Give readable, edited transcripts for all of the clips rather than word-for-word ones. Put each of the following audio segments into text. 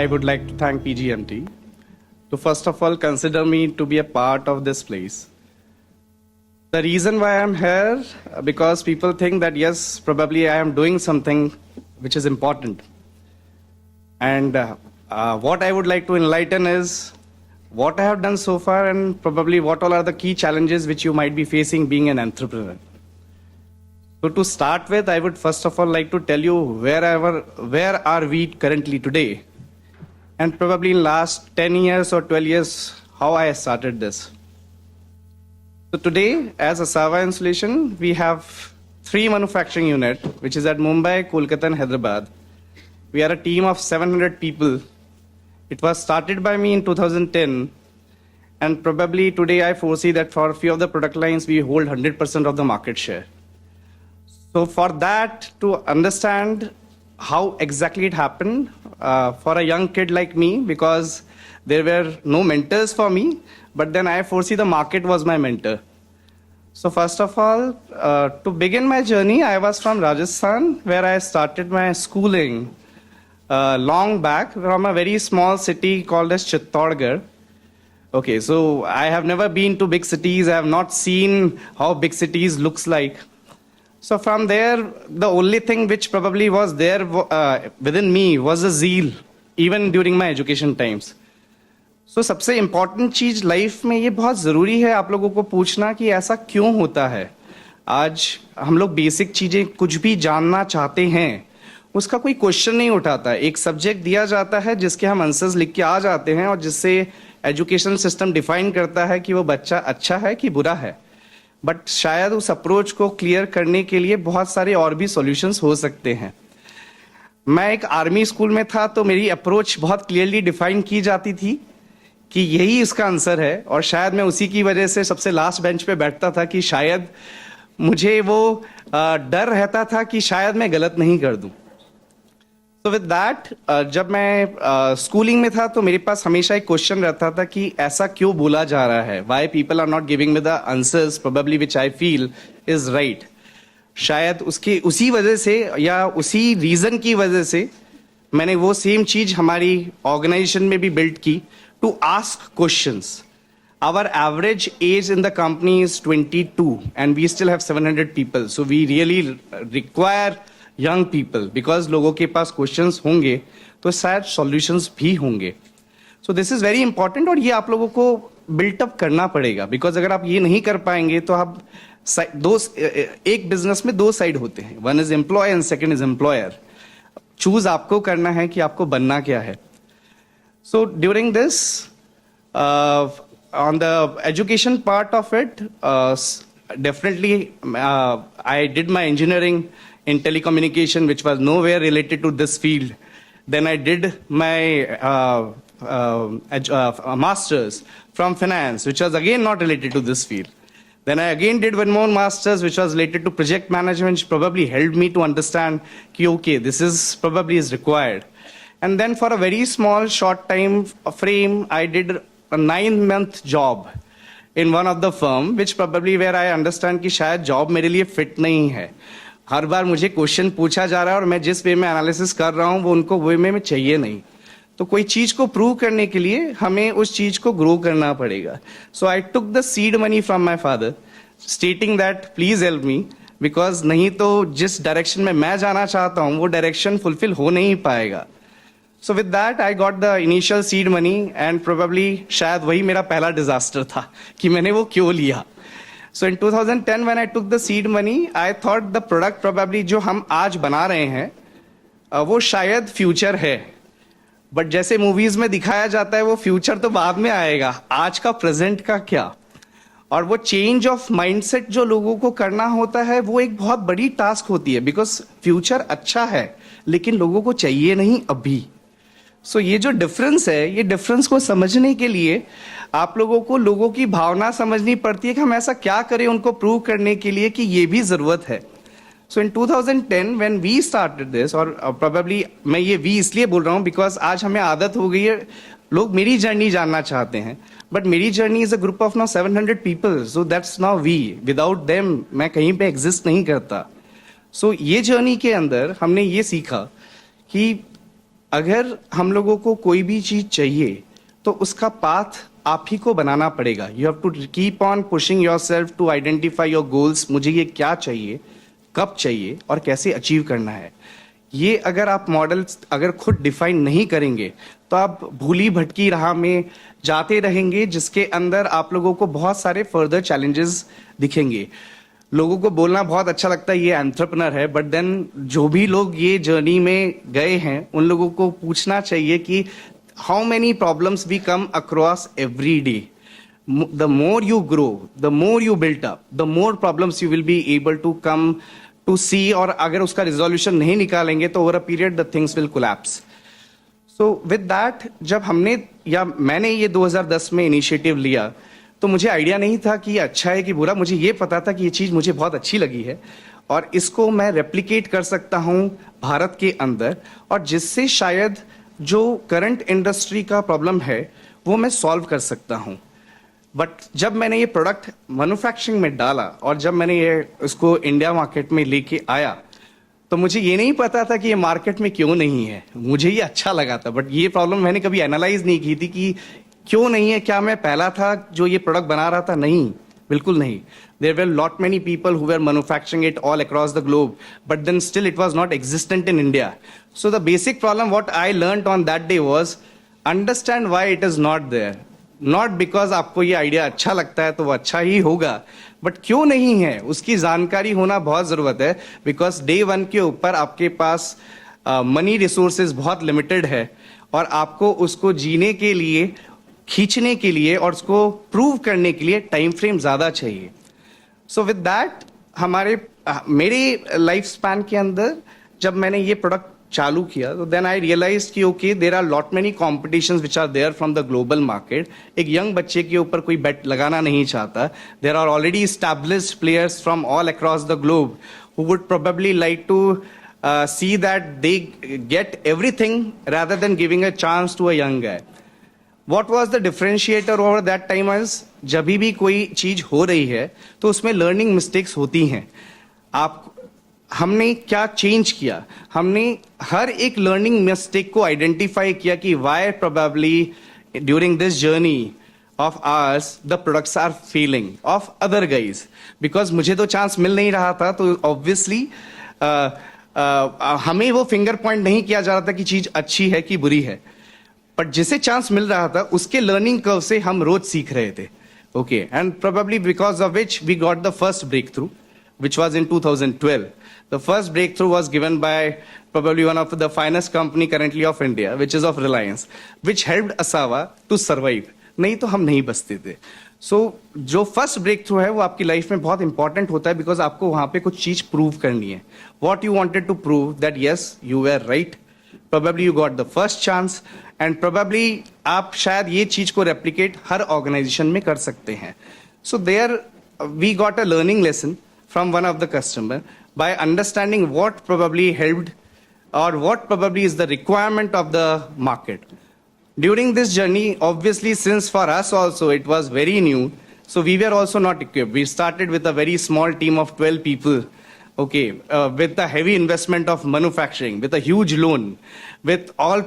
I would like to thank PGMT to first of all consider me to be a part of this place. The reason why I'm here, because people think that yes, probably I am doing something which is important. And what I would like to enlighten is what I have done so far and probably what all are the key challenges which you might be facing being an entrepreneur. So to start with, I would first of all like to tell you where are we currently today, and probably in last 10 years or 12 years, how I started this. So today, as Asava Insulation, we have 3 manufacturing units, which is at Mumbai, Kolkata, and Hyderabad. We are a team of 700 people. It was started by me in 2010, and probably today I foresee that for a few of the product lines, we hold 100% of the market share. So for that, to understand how exactly it happened, for a young kid like me, because there were no mentors for me, but then I foresee the market was my mentor. So first of all, to begin my journey, I was from Rajasthan, where I started my schooling long back from a very small city called as Chittorgarh. Okay, so I have never been to big cities. I have not seen how big cities looks like. So from there, the only thing which probably was there within me was a zeal, even during my education times. So सबसे important चीज life में ये बहुत ज़रूरी है आप लोगों को पूछना कि ऐसा क्यों होता है. आज हम लोग बेसिक चीज़ें कुछ भी जानना चाहते हैं, उसका कोई क्वेश्चन नहीं उठाता. एक सब्जेक्ट दिया जाता है जिसके हम आंसर्स लिख के आ जाते हैं और जिससे एजुकेशन सिस्टम डिफाइन करता है कि वो बच्चा अच्छा है कि बुरा है. बट शायद उस अप्रोच को क्लियर करने के लिए बहुत सारे और भी सॉल्यूशंस हो सकते हैं. मैं एक आर्मी स्कूल में था तो मेरी अप्रोच बहुत क्लियरली डिफाइन की जाती थी कि यही इसका आंसर है, और शायद मैं उसी की वजह से सबसे लास्ट बेंच पे बैठता था कि शायद मुझे वो डर रहता था कि शायद मैं गलत नहीं कर दूं. तो विद दैट जब मैं स्कूलिंग में था तो मेरे पास हमेशा एक क्वेश्चन रहता था कि ऐसा क्यों बोला जा रहा है, why people are not giving me the answers probably which I feel is right. शायद उसी वजह से या उसी रीजन की वजह से मैंने वो सेम चीज हमारी ऑर्गेनाइजेशन में भी बिल्ड की, to ask questions. Our average age in the company is 22 and we still have 700 people. So we really require young people because लोगों के पास questions होंगे तो शायद solutions भी होंगे. So this is very important और ये आप लोगों को build up करना पड़ेगा, because अगर आप ये नहीं कर पाएंगे तो आप एक बिजनेस में 2 साइड होते हैं. One is employee and second is employer. Choose आपको करना है कि आपको बनना क्या है. So during this, on the education part of it, definitely I did my engineering in telecommunication, which was nowhere related to this field. Then I did my master's from finance, which was again not related to this field. Then I again did one more master's, which was related to project management, which probably helped me to understand कि okay, this is probably is required. And then for a very small short time frame, I did a 9-month job in one of the firm, which probably where I understand कि शायद job मेरे लिए fit नहीं है. हर बार मुझे question पूछा जा रहा है और मैं जिस वे में एनालिसिस कर रहा हूँ वो उनको वे में चाहिए नहीं. तो कोई चीज को प्रूव करने के लिए हमें उस चीज को ग्रो करना पड़ेगा. So I took the seed money from my father stating that please help me, because नहीं तो जिस डायरेक्शन में मैं जाना चाहता हूँ वो डायरेक्शन फुलफिल हो नहीं पाएगा. सो with that I got the initial seed money and probably शायद वही मेरा पहला डिजास्टर था कि मैंने वो क्यों लिया. सो इन 2010 when I took the seed money I thought the product probably जो हम आज बना रहे हैं वो शायद फ्यूचर है. बट जैसे मूवीज में दिखाया जाता है वो फ्यूचर तो बाद में आएगा, आज का प्रेजेंट का क्या. और वो चेंज ऑफ माइंडसेट जो लोगों को करना होता है वो एक बहुत बड़ी टास्क होती है, बिकॉज फ्यूचर अच्छा है लेकिन लोगों को चाहिए नहीं अभी. सो ये जो डिफरेंस है, ये डिफरेंस को समझने के लिए आप लोगों को लोगों की भावना समझनी पड़ती है कि हम ऐसा क्या करें उनको प्रूव करने के लिए कि ये भी जरूरत है. So in 2010 when we started this, और probably मैं ये we इसलिए बोल रहा हूँ because आज हमें आदत हो गई है, लोग मेरी जर्नी जानना चाहते हैं, but मेरी journey is a group of now 700 people, so that's now we. Without them मैं कहीं पे exist नहीं करता. So ये जर्नी के अंदर हमने ये सीखा कि अगर हम लोगों को कोई भी चीज चाहिए तो उसका पाथ आप ही को बनाना पड़ेगा. You have to keep on pushing yourself to identify your goals. मुझे ये क्या चाहिए, कब चाहिए और कैसे अचीव करना है. ये अगर आप मॉडल अगर खुद डिफाइन नहीं करेंगे तो आप भूली भटकी राह में जाते रहेंगे, जिसके अंदर आप लोगों को बहुत सारे फर्दर चैलेंजेस दिखेंगे. लोगों को बोलना बहुत अच्छा लगता है ये एंटरप्रेन्योर है, बट देन जो भी लोग ये जर्नी में गए हैं उन लोगों को पूछना चाहिए कि how many problems we come across every day. The more you grow, the more you build up, the more problems you will be able to come to see. और अगर उसका रिजोल्यूशन नहीं निकालेंगे तो over a period the things will collapse. So with that जब हमने या मैंने ये 2010 में इनिशिएटिव लिया तो मुझे आइडिया नहीं था कि ये अच्छा है कि बुरा. मुझे ये पता था कि ये चीज़ मुझे बहुत अच्छी लगी है और इसको मैं रेप्लिकेट कर सकता हूँ भारत के अंदर, और जिससे शायद जो करंट इंडस्ट्री का प्रॉब्लम है वो मैं सॉल्व कर सकता हूँ. बट जब मैंने ये प्रोडक्ट मैन्युफैक्चरिंग में डाला और जब मैंने ये इसको इंडिया मार्केट में लेके आया तो मुझे ये नहीं पता था कि ये मार्केट में क्यों नहीं है. मुझे ये अच्छा लगा था, बट ये प्रॉब्लम मैंने कभी एनालाइज नहीं की थी कि क्यों नहीं है. क्या मैं पहला था जो ये प्रोडक्ट बना रहा था? नहीं, बिल्कुल नहीं. There were lot many people who were manufacturing it all across the globe, but then still it was not existent in India. So the basic problem what I learned on that day was understand why it is not there. Not because आपको ये idea अच्छा लगता है तो वो अच्छा ही होगा, but क्यों नहीं है उसकी जानकारी होना बहुत जरूरत है. बिकॉज डे वन के ऊपर आपके पास मनी रिसोर्सेज बहुत लिमिटेड है और आपको उसको जीने के लिए, खींचने के लिए और उसको प्रूव करने के लिए टाइम फ्रेम ज्यादा चाहिए. सो विद दैट मेरे लाइफ स्पैन के अंदर जब मैंने ये प्रोडक्ट चालू किया तो देन आई रियलाइज कि okay there are lot many competitions which are there from the global market. एक यंग बच्चे के ऊपर कोई बेट लगाना नहीं चाहता. There are already established players from all across the globe who would probably like to see that they get everything rather than giving a chance to a young guy. What was the differentiator over that time is जब भी कोई चीज हो रही है तो उसमें learning mistakes होती हैं. हमने क्या चेंज किया, हमने हर एक लर्निंग मिस्टेक को आइडेंटिफाई किया कि why probably during this journey of ours the products are failing of other guys. because मुझे तो चांस मिल नहीं रहा था तो ऑब्वियसली हमें वो फिंगर पॉइंट नहीं किया जा रहा था कि चीज अच्छी है कि बुरी है, बट जिसे चांस मिल रहा था उसके लर्निंग कर्व से हम रोज सीख रहे थे. Okay, and probably because of which we got the first breakthrough which was in 2012. The first breakthrough was given by probably one of the finest company currently of India, which is of Reliance, which helped Asawa to survive. नहीं तो हम नहीं बचते थे. So जो first break through है वो आपकी लाइफ में बहुत इंपॉर्टेंट होता है बिकॉज आपको वहां पे कुछ चीज प्रूव करनी है. What you wanted to prove that yes you were right, probably you got the first chance and probably आप शायद ये चीज को रेप्लिकेट हर ऑर्गेनाइजेशन में कर सकते हैं. So there we got a learning lesson from one of the customer by understanding what probably helped or what probably is the requirement of the market. During this journey, obviously since for us also it was very new, so we were also not equipped. We started with a very small team of 12 people, okay, with a heavy investment of manufacturing, with a huge loan, with all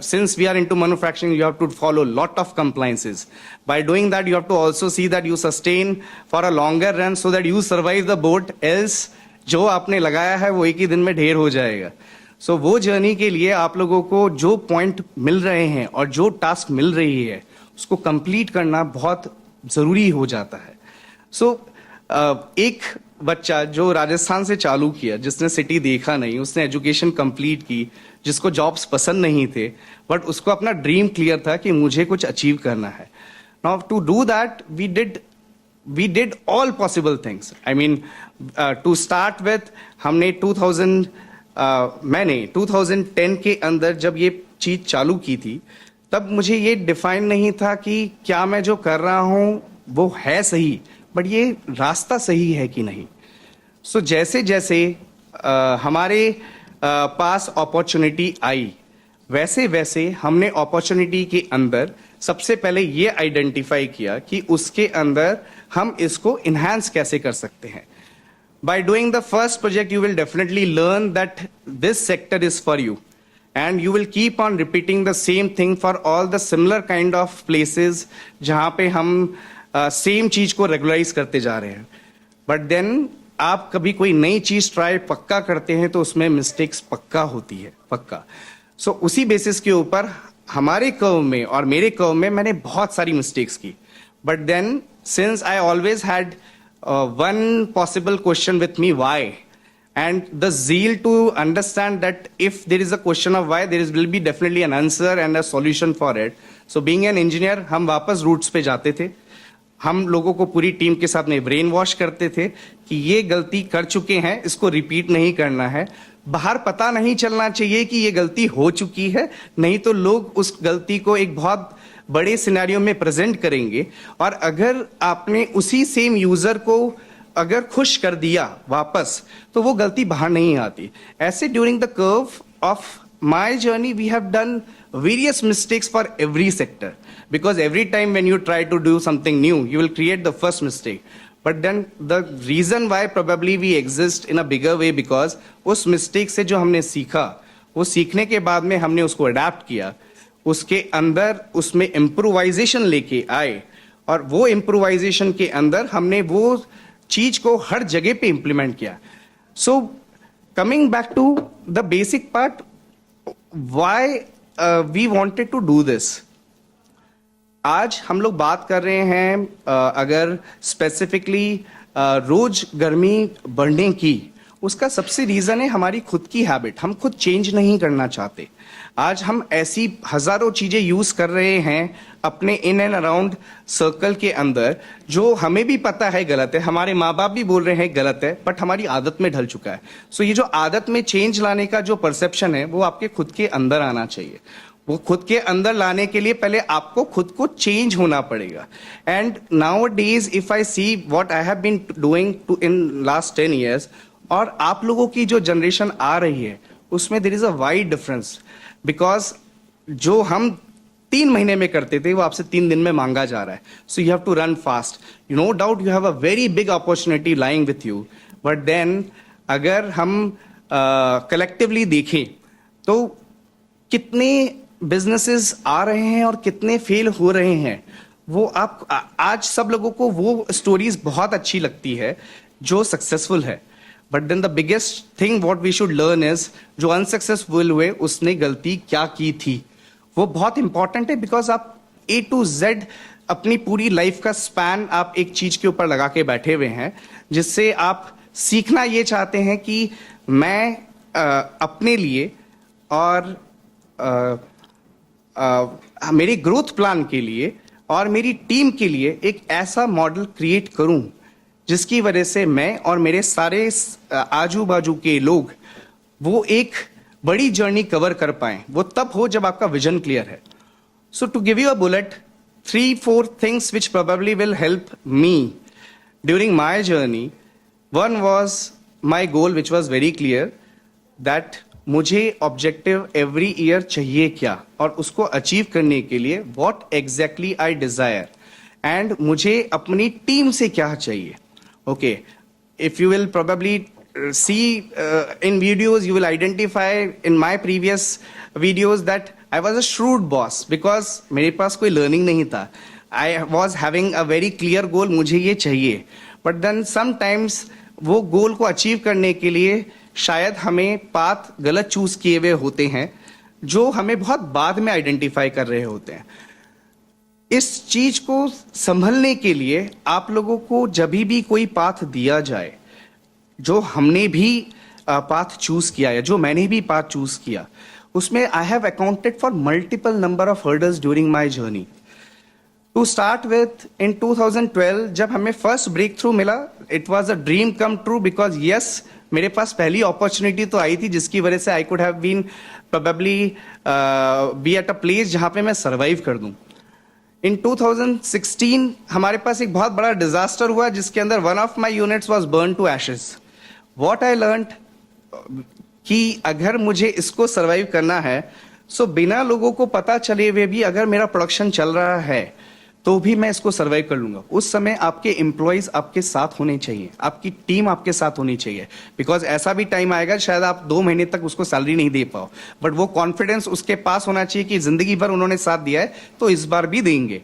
since we are into manufacturing you have to follow lot of compliances. By doing that you have to also see that you sustain for a longer run so that you survive the boat, else जो आपने लगाया है वो एक ही दिन में ढेर हो जाएगा. सो वो जर्नी के लिए आप लोगों को जो पॉइंट मिल रहे हैं और जो टास्क मिल रही है उसको कंप्लीट करना बहुत जरूरी हो जाता है. सो एक बच्चा जो राजस्थान से चालू किया, जिसने सिटी देखा नहीं, उसने एजुकेशन कंप्लीट की, जिसको जॉब्स पसंद नहीं थे, बट उसको अपना ड्रीम क्लियर था कि मुझे कुछ अचीव करना है. Now to do that we did all possible things. I mean, to start with, हमने 2010 के अंदर जब ये चीज चालू की थी तब मुझे ये डिफाइन नहीं था कि क्या मैं जो कर रहा हूं वो है सही, बट ये रास्ता सही है कि नहीं. सो जैसे जैसे हमारे पास अपॉर्चुनिटी आई वैसे वैसे हमने अपॉर्चुनिटी के अंदर सबसे पहले ये आइडेंटिफाई किया कि उसके अंदर हम इसको इन्हांस कैसे कर सकते हैं. By doing the first project, you will definitely learn that this sector is for you. and you will keep on repeating the same thing for all the similar kind of places जहाँ पे हम same चीज को regularise करते जा रहे हैं. But then आप कभी कोई नई चीज ट्राई पक्का करते हैं तो उसमें मिस्टेक्स पक्का होती है, पक्का. सो उसी बेसिस के ऊपर हमारे कर्व में और मेरे कर्व में मैंने बहुत सारी मिस्टेक्स की. But then since I always had one possible question with me, why, and the zeal to understand that if there is a question of why, there will be definitely an answer and a solution for it. So being an engineer, हम वापस roots पे जाते थे. हम लोगों को पूरी team के साथ में ब्रेन वॉश करते थे कि ये गलती कर चुके हैं, इसको रिपीट नहीं करना है. बाहर पता नहीं चलना चाहिए कि ये गलती हो चुकी है, नहीं तो लोग उस गलती को एक बहुत बड़े सिनेरियो में प्रेजेंट करेंगे. और अगर आपने उसी सेम यूजर को अगर खुश कर दिया वापस, तो वो गलती बाहर नहीं आती. ऐसे during the curve of my journey we have done various mistakes for every sector, because every time when you try to do something new you will create the first mistake. But then the reason why probably we exist in a bigger way, because उस mistake से जो हमने सीखा, वो सीखने के बाद में हमने उसको adapt किया, उसके अंदर उसमें improvisation लेके आए, और वो improvisation के अंदर हमने वो चीज को हर जगह पे implement किया. So coming back to the basic part, why we wanted to do this. आज हम लोग बात कर रहे हैं अगर स्पेसिफिकली रोज गर्मी बढ़ने की, उसका सबसे रीजन है हमारी खुद की हैबिट. हम खुद चेंज नहीं करना चाहते. आज हम ऐसी हजारों चीजें यूज कर रहे हैं अपने इन एंड अराउंड सर्कल के अंदर जो हमें भी पता है गलत है, हमारे माँ बाप भी बोल रहे हैं गलत है, बट हमारी आदत में ढल चुका है. सो ये जो आदत में चेंज लाने का जो परसेप्शन है वो आपके खुद के अंदर आना चाहिए. वो खुद के अंदर लाने के लिए पहले आपको खुद को चेंज होना पड़ेगा. And nowadays if I see what I have been doing to in last 10 years, और आप लोगों की जो जनरेशन आ रही है उसमें there is a wide difference. Because जो हम 3 महीने में करते थे वो आपसे 3 दिन में मांगा जा रहा है. So you have to run fast. You no doubt you have a very big opportunity lying with you. But then अगर हम कलेक्टिवली देखें तो कितने बिजनेसेस आ रहे हैं और कितने फेल हो रहे हैं, वो आप आज सब लोगों को वो स्टोरीज बहुत अच्छी लगती है जो सक्सेसफुल है. But then the biggest thing what we should learn is जो अनसक्सेसफुल हुए उसने गलती क्या की थी. वो बहुत इंपॉर्टेंट है. बिकॉज आप A to Z अपनी पूरी लाइफ का स्पैन आप एक चीज के ऊपर लगा के बैठे हुए हैं, जिससे आप सीखना ये चाहते हैं कि मैं अपने लिए और मेरी ग्रोथ प्लान के लिए और मेरी टीम के लिए एक ऐसा मॉडल क्रिएट करूं जिसकी वजह से मैं और मेरे सारे आजू बाजू के लोग वो एक बड़ी जर्नी कवर कर पाए. वो तब हो जब आपका विजन क्लियर है. So to give you a bullet, 3-4 things which probably will help me during my journey. One was my goal which was very clear that मुझे ऑब्जेक्टिव एवरी ईयर चाहिए क्या, और उसको अचीव करने के लिए what exactly I desire, and मुझे अपनी टीम से क्या चाहिए. Okay, if you will probably see in videos you will identify in my previous videos that I was a shrewd boss because मेरे पास कोई learning नहीं था. I was having a very clear goal, मुझे ये चाहिए. But then sometimes वो गोल को achieve करने के लिए शायद हमें पाथ गलत चूज किए हुए होते हैं जो हमें बहुत बाद में आइडेंटिफाई कर रहे होते हैं. इस चीज को संभलने के लिए आप लोगों को जब भी कोई पाथ दिया जाए, जो हमने भी पाथ चूज किया है, जो मैंने भी पाथ चूज किया, उसमें I have accounted for multiple number of hurdles during my journey. To start with in 2012 जब हमें फर्स्ट ब्रेक थ्रू मिला, it was a dream come true. Because yes, मेरे पास पहली अपॉर्चुनिटी तो आई थी जिसकी वजह से I could have been probably be at a place जहां पे मैं सर्वाइव कर दूं. इन 2016 हमारे पास एक बहुत बड़ा डिजास्टर हुआ जिसके अंदर one of my units was burn to ashes. What I learn कि अगर मुझे इसको सर्वाइव करना है, सो बिना लोगों को पता चले हुए भी अगर मेरा प्रोडक्शन चल रहा है तो भी मैं इसको सर्वाइव कर लूंगा। उस समय आपके एम्प्लॉयज आपके साथ होने चाहिए, आपकी टीम आपके साथ होनी चाहिए, बिकॉज ऐसा भी टाइम आएगा शायद आप 2 महीने तक उसको सैलरी नहीं दे पाओ, बट वो कॉन्फिडेंस उसके पास होना चाहिए कि जिंदगी भर उन्होंने साथ दिया है तो इस बार भी देंगे।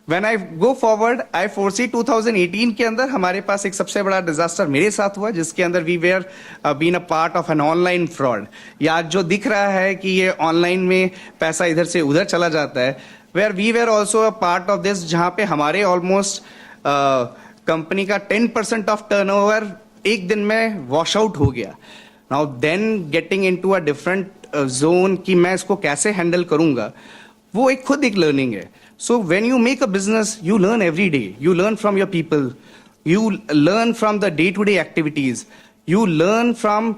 When I go forward, I foresee 2018 के अंदर हमारे पास एक सबसे बड़ा डिजास्टर मेरे साथ हुआ, जिसके अंदर we were been a part of an online fraud. या आज जो दिख रहा है कि ये ऑनलाइन में पैसा इधर से उधर चला जाता है, where we were also a part of this, जहां पे हमारे ऑलमोस्ट कंपनी का 10% ऑफ टर्नओवर एक दिन में वॉश आउट हो गया। Now then getting into a different zone कि मैं इसको कैसे हैंडल करूंगा, वो एक खुद एक लर्निंग है। So when you make a business, you learn every day. You learn from your people. You learn from the day-to-day activities. You learn from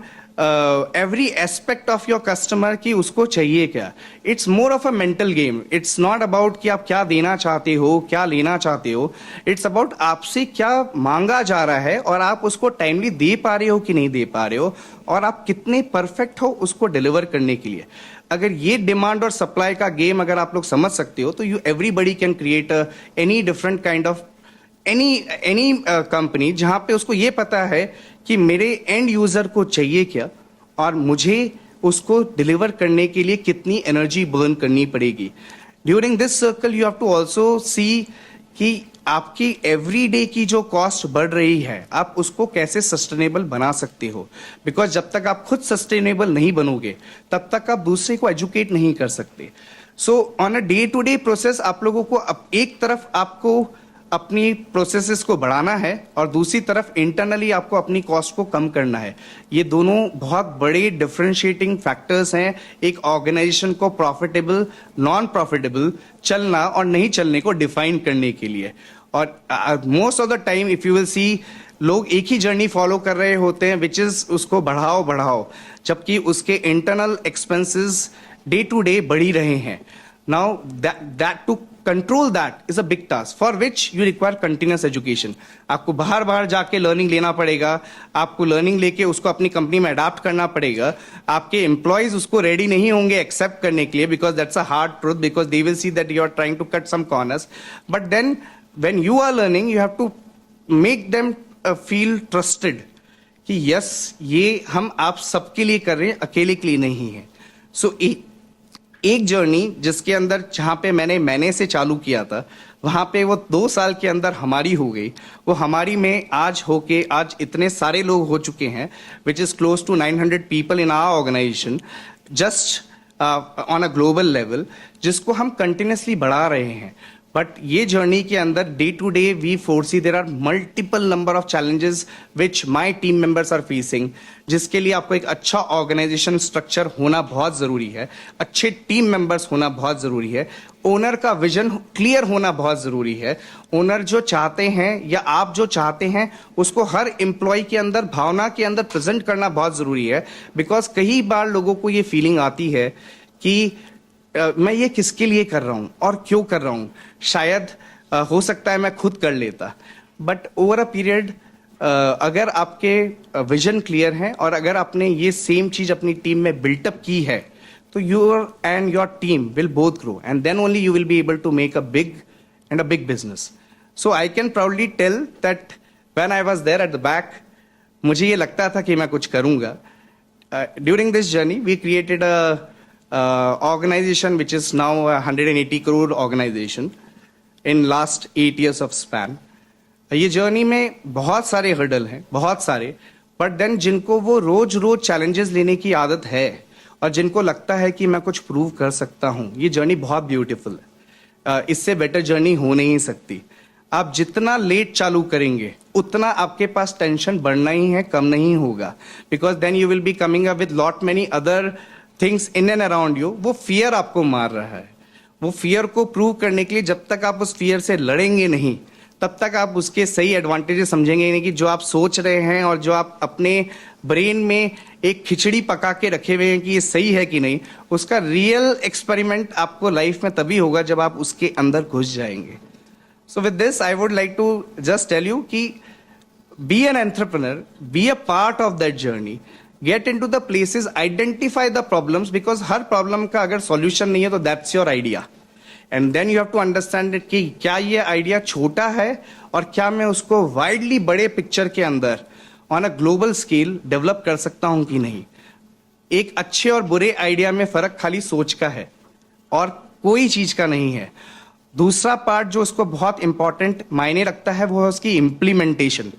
every aspect of your customer कि उसको चाहिए क्या. It's more of a mental game. It's not about कि आप क्या देना चाहते हो, क्या लेना चाहते हो. It's about आपसे क्या मांगा जा रहा है और आप उसको टाइमली दे पा रहे हो कि नहीं दे पा रहे हो, और आप कितने परफेक्ट हो उसको डिलीवर करने के लिए। अगर ये डिमांड और सप्लाई का गेम अगर आप लोग समझ सकते हो तो you everybody can create any different kind of any company, जहां पे उसको ये पता है कि मेरे एंड यूजर को चाहिए क्या और मुझे उसको डिलीवर करने के लिए कितनी एनर्जी बर्न करनी पड़ेगी। During this circle you have to also see कि आपकी एवरीडे की जो कॉस्ट बढ़ रही है आप उसको कैसे सस्टेनेबल बना सकते हो, बिकॉज जब तक आप खुद सस्टेनेबल नहीं बनोगे तब तक आप दूसरे को एजुकेट नहीं कर सकते। So on a day to day process आप लोगों को एक तरफ आपको अपनी प्रोसेसेस को बढ़ाना है और दूसरी तरफ इंटरनली आपको अपनी कॉस्ट को कम करना है। ये दोनों बहुत बड़े डिफरेंशिएटिंग फैक्टर्स हैं एक ऑर्गेनाइजेशन को प्रॉफिटेबल, नॉन प्रॉफिटेबल, चलना और नहीं चलने को डिफाइन करने के लिए। और most of the time if you will see, लोग एक ही जर्नी फॉलो कर रहे होते हैं विच इज उसको बढ़ाओ बढ़ाओ, जबकि उसके internal expenses day to day बढ़ी रहे हैं। Now that to control that is a big task for which you require continuous education. आपको बाहर बाहर जाके लर्निंग लेना पड़ेगा, आपको लर्निंग लेके उसको अपनी कंपनी में अडाप्ट करना पड़ेगा। आपके एम्प्लॉयज उसको रेडी नहीं होंगे एक्सेप्ट करने के लिए, because that's a hard truth, because they will see that you are trying to cut some corners, but then when you are learning you have to make them feel trusted कि yes ये हम आप सबके लिए कर रहे हैं, अकेले के लिए नहीं है। सो एक जर्नी जिसके अंदर जहां पे मैंने से चालू किया था, वहां पे वो 2 साल के अंदर हमारी हो गई, वो हमारी में आज होके आज इतने सारे लोग हो चुके हैं, which is close to 900 people in our organisation just on a global level, जिसको हम कंटिन्यूसली बढ़ा रहे हैं। बट ये जर्नी के अंदर day to day we foresee there are multiple number of challenges which my team members are facing, जिसके लिए आपको एक अच्छा ऑर्गेनाइजेशन स्ट्रक्चर होना बहुत जरूरी है, अच्छे टीम मेंबर्स होना बहुत जरूरी है, ओनर का विजन क्लियर होना बहुत जरूरी है। ओनर जो चाहते हैं या आप जो चाहते हैं उसको हर एम्प्लॉय के अंदर भावना के अंदर प्रेजेंट करना बहुत जरूरी है, बिकॉज कई बार लोगों को ये फीलिंग आती है कि मैं ये किसके लिए कर रहा हूं और क्यों कर रहा हूं, शायद हो सकता है मैं खुद कर लेता। बट ओवर अ पीरियड अगर आपके विजन क्लियर है और अगर आपने ये सेम चीज अपनी टीम में बिल्टअप की है तो your and your team will both grow and then only you will be able to make a big business. So I can proudly tell that when I was there at the back, मुझे ये लगता था कि मैं कुछ करूंगा। During this journey we created a organization which is now a 180 crore organization in last 8 years of span. ये journey में बहुत सारे हर्डल हैं, बहुत सारे, बट देन जिनको वो रोज रोज चैलेंजेस लेने की आदत है और जिनको लगता है कि मैं कुछ प्रूव कर सकता हूँ, ये जर्नी बहुत ब्यूटीफुल है। इससे बेटर जर्नी हो नहीं सकती। आप जितना लेट चालू करेंगे उतना आपके पास टेंशन बढ़ना ही है, कम नहीं होगा, because then you will be coming up with lot many other things in and around you. वो फियर आपको मार रहा है। वो फियर को प्रूव करने के लिए जब तक आप उस फियर से लड़ेंगे नहीं तब तक आप उसके सही एडवांटेजेस समझेंगे नहीं, कि जो आप सोच रहे हैं और जो आप अपने ब्रेन में एक खिचड़ी पका के रखे हुए हैं कि ये सही है कि नहीं, उसका रियल एक्सपेरिमेंट आपको लाइफ में तभी होगा जब आप उसके अंदर घुस जाएंगे। So with this I would like to just tell you कि be an entrepreneur, be a part of that journey, get into the places, identify the problems, because हर प्रॉब्लम का अगर सॉल्यूशन नहीं है तो that's your idea, and then you have to understand कि क्या ये आइडिया छोटा है और क्या मैं उसको वाइडली बड़े पिक्चर के अंदर on a global scale develop कर सकता हूं कि नहीं। एक अच्छे और बुरे आइडिया में फर्क खाली सोच का है और कोई चीज का नहीं है। दूसरा पार्ट जो उसको बहुत इंपॉर्टेंट मायने रखता है वो है उसकी इम्प्लीमेंटेशन।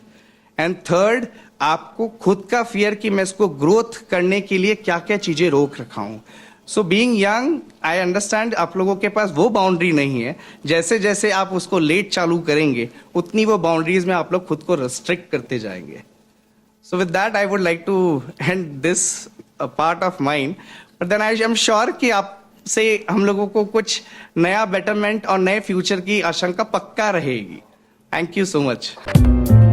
एंड थर्ड, आपको खुद का फियर कि मैं इसको ग्रोथ करने के लिए क्या क्या चीजें रोक रखा हूं। So being young, I understand आप लोगों के पास वो बाउंड्री नहीं है। जैसे जैसे आप उसको लेट चालू करेंगे उतनी वो बाउंड्रीज में आप लोग खुद को रिस्ट्रिक्ट करते जाएंगे। So with that, I would like to end this part of mine. But then I am sure कि आपसे हम लोगों को कुछ नया बेटरमेंट और नए फ्यूचर की आशंका पक्का रहेगी। Thank you so much.